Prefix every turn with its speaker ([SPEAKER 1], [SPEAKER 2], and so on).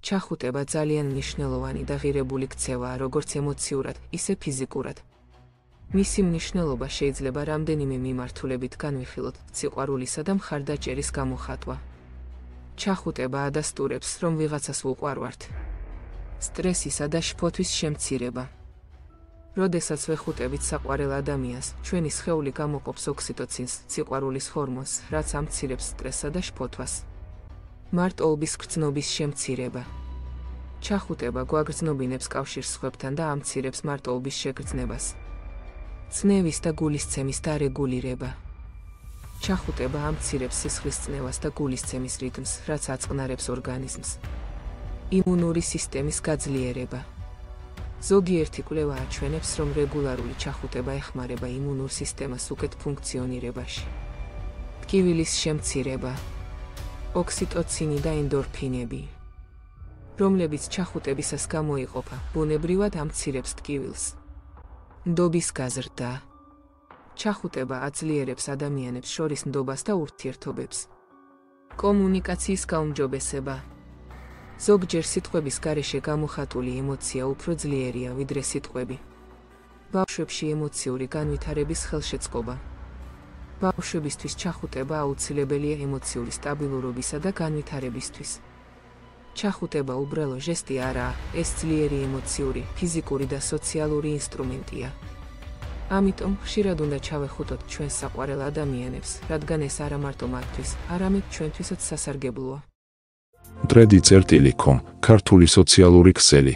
[SPEAKER 1] ჩახუტება ძალიან მნიშვნელოვანი და ღირებული ქცევაა როგორც ემოციურად, ისე ფიზიკურად. მისი მნიშვნელობა შეიძლება რამდენიმე მიმართულებით განვიხილოთ, სიყვარულისა და მხარდაჭერის გამოხატვა. ჩახუტება ადასტურებს, რომ ვიღაცას ვუყვარვართ. სტრესისა და შფოთვის შემცირება. როდესაც ვეხუტებით საყვარელ ადამიანს, ჩვენი სხეული გამოყოფს ოქსიტოცინს, სიყვარულის ჰორმონს, რაც ამცირებს სტრესსა და შფოთვას. მარტოობის გრძნობის შემცირება. ჩახუტება გვაგრძნობინებს კავშირს სხვებთან და ამცირებს მარტოობის შეგრძნებას. ცნევის და გულისცემის დარეგულირება. ჩახუტება ამცირებს სისხლისწნევას და გულისცემის რიტმს, რაც აწყნარებს ორგანიზმს. იმუნური სისტემის გაძლიერება. ზოგიერთი კვლევა აჩვენებს, რომ რეგულარული ჩახუტება ეხმარება იმუნურ სისტემას უკეთ ფუნქციონირებაში. ტკივილის შემცირება. ოქსიტოცინი და ენდორფინები, რომლებიც ჩახუტებისას გამოიყოფა, ბუნებრივად ამცირებს ტკივილს. ნდობის გაზრდა. ჩახუტება აძლიერებს ადამიანებს შორის ნდობას და ურთიერთობებს. კომუნიკაციის გაუმჯობესება. ზოგჯერ სიტყვების გარეშე გამოხატული ემოცია უფრო ძლიერია ვიდრე სიტყვები. ბავშვებში ემოციური განვითარების ხელშეწყობა. ბავშვებისთვის ჩახუტება აუცილებელია ემოციური სტაბილურობისა და განვითარებისთვის. ჩახუტება უბრალო ჟესტი არაა, ეს ძლიერი ემოციური, ფიზიკური და სოციალური ინსტრუმენტია. ამიტომ ხშირად უნდა ჩავეხუტოთ ჩვენს საყვარელ ადამიანებს, რადგან ეს არა მარტო მათთვის, არამედ ჩვენთვისაც სასარგებლოა.
[SPEAKER 2] Dredi.com, ქართული სოციალური ქსელი.